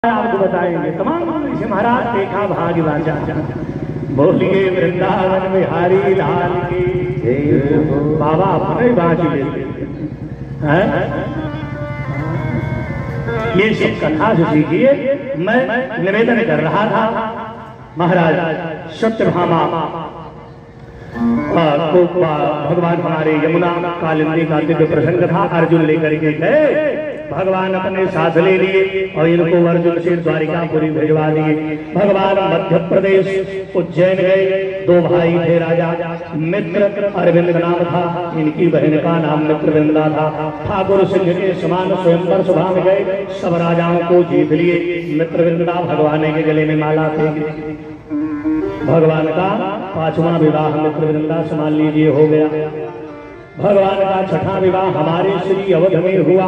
आपको बताएंगे तमाम से महाराज देखा भाग्य वाचा बोलिए वृंदावन बिहारी लाल की बाबा अपने बाँच लेते हैं। ये सब कथा जो सीखिए मैं निवेदन कर रहा था। महाराज सत्यभामा को भगवान हमारे यमुना कालिंदी का दिव्य प्रसंग था। अर्जुन लेकर के गए, भगवान अपने साथ ले लिए और इनको अर्जुन से द्वारिकापुरी भिजवा दिए। भगवान मध्य प्रदेश उज्जैन गए। दो भाई थे राजा, मित्र अरविंद नाम था, इनकी बहन का नाम मित्रविंदा था। ठाकुर सिंह के समान स्वयंवर सभा में गए, सब राजाओं को जीत लिए। मित्रविंदा भगवान के गले में माला थे। भगवान का पांचवा विवाह मित्रविंदा मान लीजिए हो गया। भगवान का छठा विवाह हमारे श्री अवध में हुआ।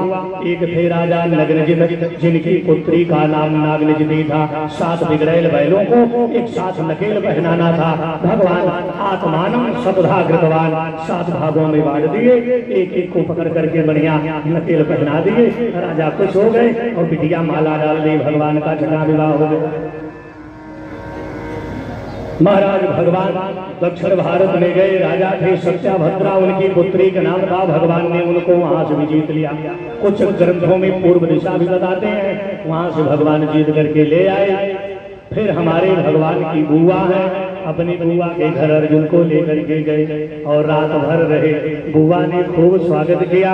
एक थे राजा नग्नजित, जिनकी पुत्री का नाम नागनिजति था। 7 बिगड़ैल बैलों को एक साथ नकेल पहनाना था। भगवान आत्मानम सतधा कृतवान 7 भागों में बांट दिए, एक एक को पकड़ करके बढ़िया नकेल पहना दिए। राजा खुश हो गए और बिटिया माला डाल दी। भगवान का छठा विवाह हो गया। महाराज भगवान दक्षिण भारत में गए। राजा थे सत्याभद्रा, उनकी पुत्री का नाम था। भगवान ने उनको वहां से भी जीत लिया। कुछ ग्रंथों में पूर्व दिशा भी बताते हैं, वहां से भगवान जीत करके ले आए। फिर हमारे भगवान की बुआ है, अपनी बुआ के घर अर्जुन को लेकर के गए और रात भर रहे। बुआ ने खूब स्वागत किया।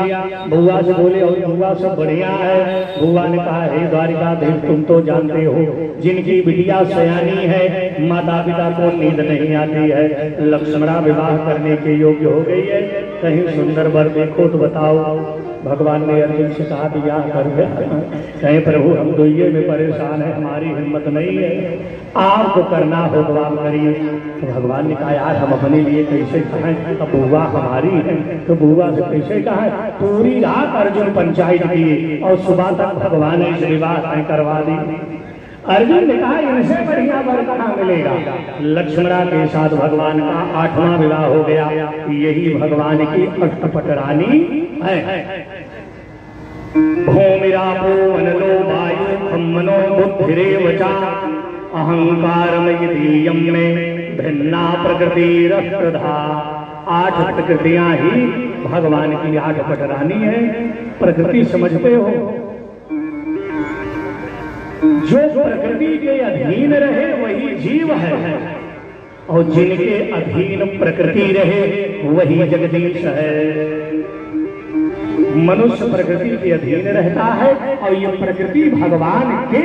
बुआ से बोले और बुआ सब बढ़िया है। बुआ ने कहा, हे द्वारिकाधीश, तुम तो जानते हो जिनकी बिटिया सयानी है, माता पिता को नींद नहीं आती है, लक्ष्मणा विवाह करने के योग्य हो गई है, कहीं सुंदर वर देखो तो बताओ। भगवान ने अर्जुन से कहा कि यह कर कहीं प्रभु हम तो ये में परेशान है, हमारी हिम्मत नहीं है, आपको करना हो तो आप करिए। तो भगवान ने कहा, यार हम अपने लिए कैसे कहें, अब बुआ हमारी है तो बुआ से कैसे कहें। पूरी रात अर्जुन पंचायत की और सुबह तक भगवान ने विवाह तय करवा दी। अर्जुन ने कहा, इनसे बढ़िया वर कहाँ मिलेगा। लक्ष्मणा के साथ भगवान का 8वां विवाह हो गया। यही भगवान की अष्टपट रानी है। भूमिरापो वनलो वायु खम्मनो बुद्धिरेव च अहंकारमयीयम में भिन्ना प्रकृतिरष्टधा। 8 प्रकृतियां ही भगवान की 8 पटरानी है। प्रकृति समझते हो, जो प्रकृति के अधीन रहे वही जीव है और जिनके अधीन प्रकृति रहे वही जगदीश है। मनुष्य प्रकृति के अधीन रहता है और ये प्रकृति भगवान के